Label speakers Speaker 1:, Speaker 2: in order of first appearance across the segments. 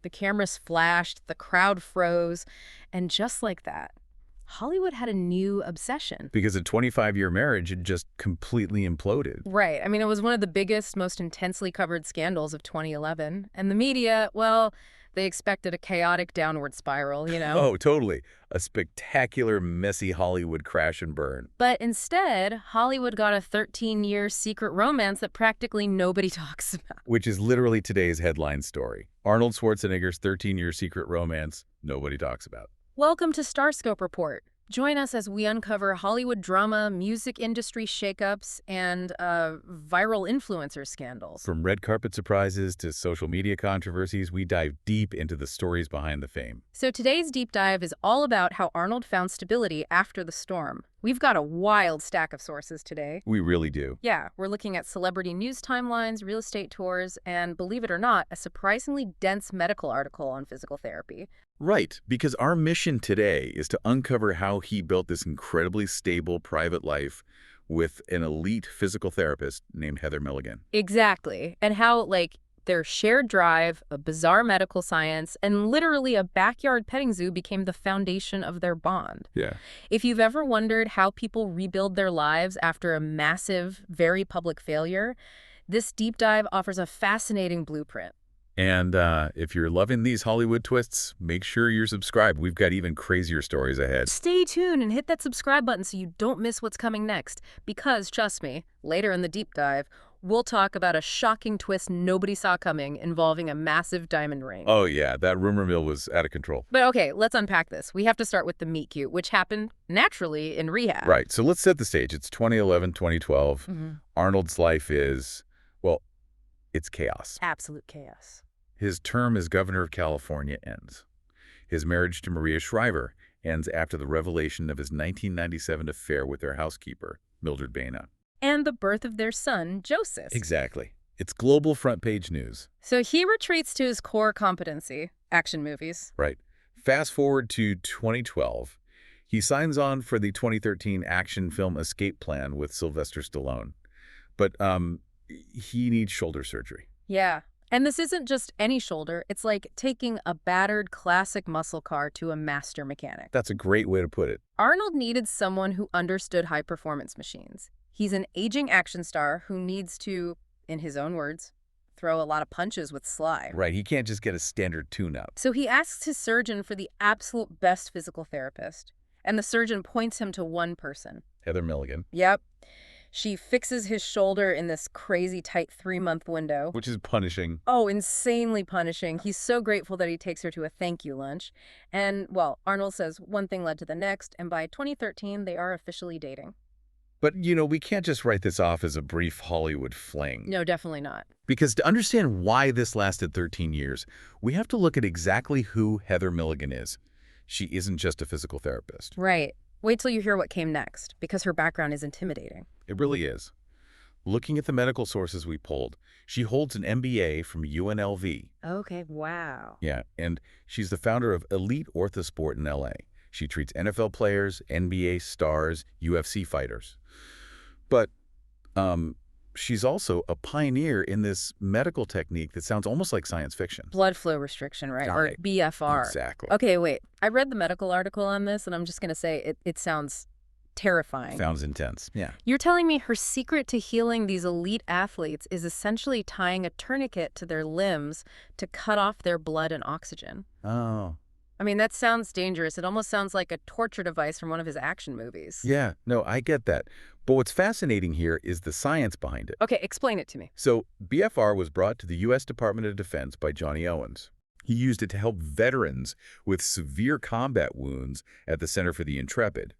Speaker 1: The cameras flashed, the crowd froze, and just like that, Hollywood had a new obsession.
Speaker 2: Because a 25-year marriage had just completely imploded.
Speaker 1: Right. I mean, it was one of the biggest, most intensely covered scandals of 2011. And the media, well, they expected a chaotic downward spiral, you know?
Speaker 2: Oh, totally. A spectacular, messy Hollywood crash and burn.
Speaker 1: But instead, Hollywood got a 13-year secret romance that practically nobody talks about.
Speaker 2: Which is literally today's headline story. Arnold Schwarzenegger's 13-year secret romance nobody talks about.
Speaker 1: Welcome to Starscope Report. Join us as we uncover Hollywood drama, music industry shakeups, and viral influencer scandals.
Speaker 2: From red carpet surprises to social media controversies, we dive deep into the stories behind the fame.
Speaker 1: So today's deep dive is all about how Arnold found stability after the storm. We've got a wild stack of sources today.
Speaker 2: We really do.
Speaker 1: Yeah, we're looking at celebrity news timelines, real estate tours, and believe it or not, a surprisingly dense medical article on physical therapy.
Speaker 2: Right, because our mission today is to uncover how he built this incredibly stable private life with an elite physical therapist named Heather Milligan.
Speaker 1: Exactly. And how, their shared drive, a bizarre medical science, and literally a backyard petting zoo became the foundation of their bond.
Speaker 2: Yeah.
Speaker 1: If you've ever wondered how people rebuild their lives after a massive, very public failure, this deep dive offers a fascinating blueprint.
Speaker 2: And if you're loving these Hollywood twists, make sure you're subscribed. We've got even crazier stories ahead.
Speaker 1: Stay tuned and hit that subscribe button so you don't miss what's coming next. Because, trust me, later in the deep dive, we'll talk about a shocking twist nobody saw coming involving a massive diamond ring.
Speaker 2: Oh, yeah, that rumor mill was out of control.
Speaker 1: But okay, let's unpack this. We have to start with the meet cute, which happened naturally in rehab.
Speaker 2: Right, so let's set the stage. It's 2011, 2012. Arnold's life is, well, it's chaos.
Speaker 1: Absolute chaos.
Speaker 2: His term as governor of California ends. His marriage to Maria Shriver ends after the revelation of his 1997 affair with their housekeeper, Mildred Baina.
Speaker 1: And the birth of their son, Joseph.
Speaker 2: Exactly. It's global front-page news.
Speaker 1: So he retreats to his core competency, action movies.
Speaker 2: Right. Fast forward to 2012. He signs on for the 2013 action film Escape Plan with Sylvester Stallone. But he needs shoulder surgery.
Speaker 1: Yeah. And this isn't just any shoulder. It's like taking a battered classic muscle car to a master mechanic.
Speaker 2: That's a great way to put it.
Speaker 1: Arnold needed someone who understood high-performance machines. He's an aging action star who needs to, in his own words, throw a lot of punches with Sly.
Speaker 2: Right, he can't just get a standard tune-up.
Speaker 1: So he asks his surgeon for the absolute best physical therapist. And the surgeon points him to one person.
Speaker 2: Heather Milligan.
Speaker 1: Yep. She fixes his shoulder in this crazy tight 3-month window.
Speaker 2: Which is punishing.
Speaker 1: Oh, insanely punishing. He's so grateful that he takes her to a thank you lunch. And, well, Arnold says one thing led to the next, and by 2013, they are officially dating.
Speaker 2: But, we can't just write this off as a brief Hollywood fling.
Speaker 1: No, definitely not.
Speaker 2: Because to understand why this lasted 13 years, we have to look at exactly who Heather Milligan is. She isn't just a physical therapist.
Speaker 1: Right. Wait till you hear what came next, because her background is intimidating.
Speaker 2: It really is. Looking at the medical sources we pulled, she holds an MBA from UNLV.
Speaker 1: Okay, wow.
Speaker 2: Yeah, and she's the founder of Elite Orthosport in LA. She treats NFL players, NBA stars, UFC fighters. But she's also a pioneer in this medical technique that sounds almost like science fiction.
Speaker 1: Blood flow restriction, right? Or BFR.
Speaker 2: Exactly.
Speaker 1: Okay, wait. I read the medical article on this, and I'm just going to say it sounds terrifying.
Speaker 2: Sounds intense. Yeah.
Speaker 1: You're telling me her secret to healing these elite athletes is essentially tying a tourniquet to their limbs to cut off their blood and oxygen.
Speaker 2: Oh.
Speaker 1: I mean, that sounds dangerous. It almost sounds like a torture device from one of his action movies.
Speaker 2: Yeah, no, I get that. But what's fascinating here is the science behind it.
Speaker 1: Okay, explain it to me.
Speaker 2: So, BFR was brought to the U.S. Department of Defense by Johnny Owens. He used it to help veterans with severe combat wounds at the Center for the Intrepid.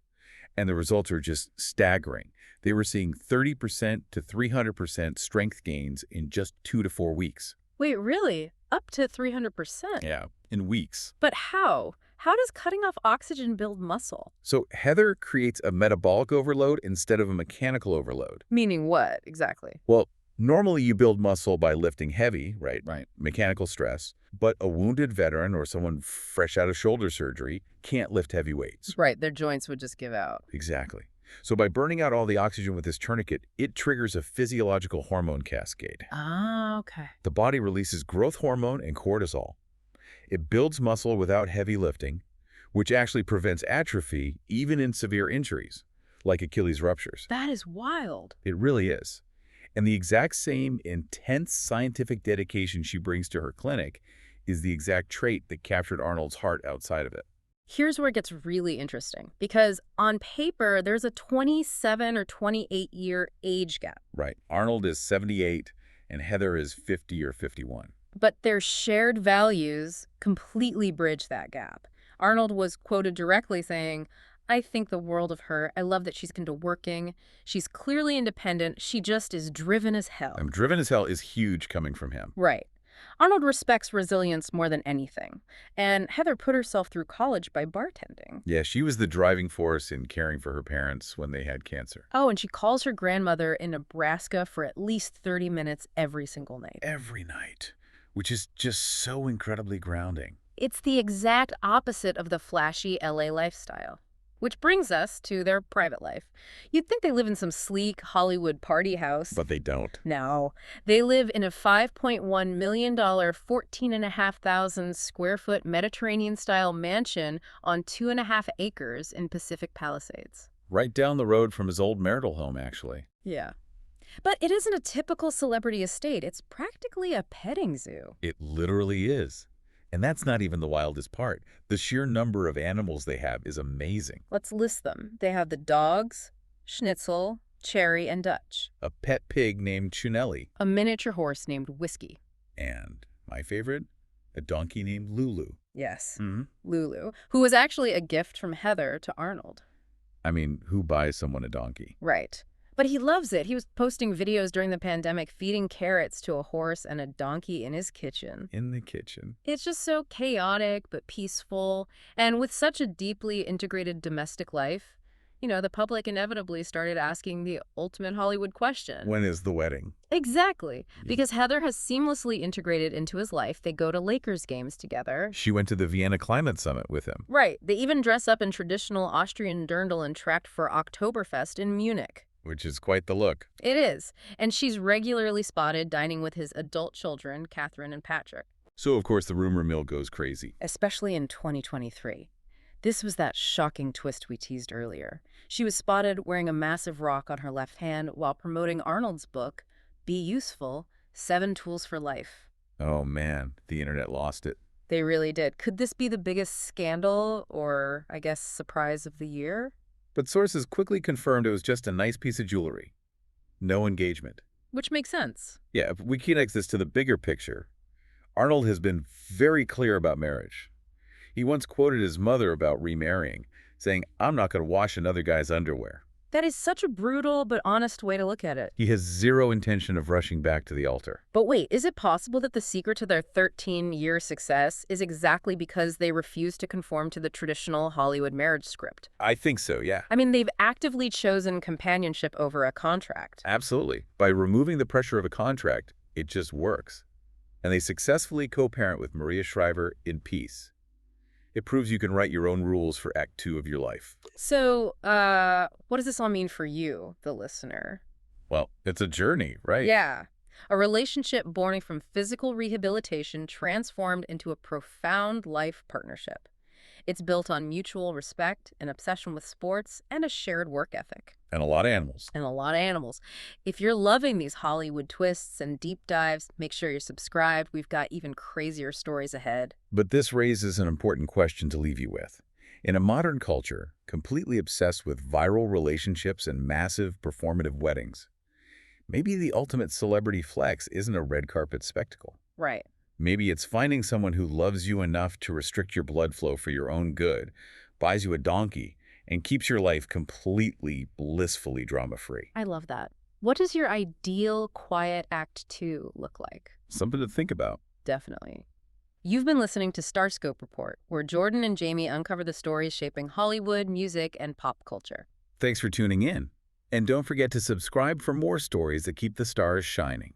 Speaker 2: And the results are just staggering. They were seeing 30% to 300% strength gains in just 2 to 4 weeks.
Speaker 1: Wait, really? Up to 300%?
Speaker 2: Yeah, in weeks.
Speaker 1: But how? How does cutting off oxygen build muscle?
Speaker 2: So Heather creates a metabolic overload instead of a mechanical overload.
Speaker 1: Meaning what, exactly?
Speaker 2: Well, normally you build muscle by lifting heavy, right? Mechanical stress. But a wounded veteran or someone fresh out of shoulder surgery can't lift heavy weights.
Speaker 1: Right, their joints would just give out.
Speaker 2: Exactly. So by burning out all the oxygen with this tourniquet, it triggers a physiological hormone cascade.
Speaker 1: Ah, okay.
Speaker 2: The body releases growth hormone and cortisol. It builds muscle without heavy lifting, which actually prevents atrophy even in severe injuries, like Achilles ruptures.
Speaker 1: That is wild.
Speaker 2: It really is. And the exact same intense scientific dedication she brings to her clinic is the exact trait that captured Arnold's heart outside of it.
Speaker 1: Here's where it gets really interesting, because on paper, there's a 27 or 28-year age gap.
Speaker 2: Right. Arnold is 78 and Heather is 50 or 51.
Speaker 1: But their shared values completely bridge that gap. Arnold was quoted directly saying, "I think the world of her. I love that she's into working. She's clearly independent. She just is driven as hell."
Speaker 2: Driven as hell is huge coming from him.
Speaker 1: Right. Arnold respects resilience more than anything. And Heather put herself through college by bartending.
Speaker 2: Yeah, she was the driving force in caring for her parents when they had cancer.
Speaker 1: Oh, and she calls her grandmother in Nebraska for at least 30 minutes every single night.
Speaker 2: Every night, which is just so incredibly grounding.
Speaker 1: It's the exact opposite of the flashy LA lifestyle. Which brings us to their private life. You'd think they live in some sleek Hollywood party house.
Speaker 2: But they don't.
Speaker 1: No. They live in a $5.1 million, 14,500 square foot Mediterranean-style mansion on 2.5 acres in Pacific Palisades.
Speaker 2: Right down the road from his old marital home, actually.
Speaker 1: Yeah. But it isn't a typical celebrity estate. It's practically a petting zoo.
Speaker 2: It literally is. And that's not even the wildest part. The sheer number of animals they have is amazing.
Speaker 1: Let's list them. They have the dogs, Schnitzel, Cherry, and Dutch.
Speaker 2: A pet pig named Chunelli.
Speaker 1: A miniature horse named Whiskey.
Speaker 2: And my favorite, a donkey named Lulu.
Speaker 1: Yes,
Speaker 2: Mm-hmm.
Speaker 1: Lulu, who was actually a gift from Heather to Arnold.
Speaker 2: I mean, who buys someone a donkey?
Speaker 1: Right. But he loves it. He was posting videos during the pandemic feeding carrots to a horse and a donkey in his kitchen.
Speaker 2: In the kitchen.
Speaker 1: It's just so chaotic but peaceful. And with such a deeply integrated domestic life, the public inevitably started asking the ultimate Hollywood question.
Speaker 2: When is the wedding?
Speaker 1: Exactly.
Speaker 2: Yeah.
Speaker 1: Because Heather has seamlessly integrated into his life. They go to Lakers games together.
Speaker 2: She went to the Vienna Climate Summit with him.
Speaker 1: Right. They even dress up in traditional Austrian dirndl and tracked for Oktoberfest in Munich.
Speaker 2: Which is quite the look.
Speaker 1: It is. And she's regularly spotted dining with his adult children, Catherine and Patrick.
Speaker 2: So, of course, the rumor mill goes crazy.
Speaker 1: Especially in 2023. This was that shocking twist we teased earlier. She was spotted wearing a massive rock on her left hand while promoting Arnold's book, Be Useful, 7 Tools for Life.
Speaker 2: Oh, man, the internet lost it.
Speaker 1: They really did. Could this be the biggest scandal or, I guess, surprise of the year?
Speaker 2: But sources quickly confirmed it was just a nice piece of jewelry. No engagement.
Speaker 1: Which makes sense.
Speaker 2: Yeah, if we connect this to the bigger picture, Arnold has been very clear about marriage. He once quoted his mother about remarrying, saying, "I'm not going to wash another guy's underwear."
Speaker 1: That is such a brutal but honest way to look at it.
Speaker 2: He has zero intention of rushing back to the altar.
Speaker 1: But wait, is it possible that the secret to their 13-year success is exactly because they refuse to conform to the traditional Hollywood marriage script?
Speaker 2: I think so, yeah.
Speaker 1: I mean, they've actively chosen companionship over a contract.
Speaker 2: Absolutely. By removing the pressure of a contract, it just works. And they successfully co-parent with Maria Shriver in peace. It proves you can write your own rules for Act 2 of your life.
Speaker 1: So, what does this all mean for you, the listener?
Speaker 2: Well, it's a journey, right?
Speaker 1: Yeah. A relationship born from physical rehabilitation transformed into a profound life partnership. It's built on mutual respect, an obsession with sports, and a shared work ethic.
Speaker 2: And a lot of animals.
Speaker 1: And a lot of animals. If you're loving these Hollywood twists and deep dives, make sure you're subscribed. We've got even crazier stories ahead.
Speaker 2: But this raises an important question to leave you with. In a modern culture, completely obsessed with viral relationships and massive performative weddings, maybe the ultimate celebrity flex isn't a red carpet spectacle.
Speaker 1: Right.
Speaker 2: Maybe it's finding someone who loves you enough to restrict your blood flow for your own good, buys you a donkey, and keeps your life completely, blissfully drama-free.
Speaker 1: I love that. What does your ideal quiet Act 2 look like?
Speaker 2: Something to think about.
Speaker 1: Definitely. You've been listening to Starscope Report, where Jordan and Jamie uncover the stories shaping Hollywood, music, and pop culture.
Speaker 2: Thanks for tuning in. And don't forget to subscribe for more stories that keep the stars shining.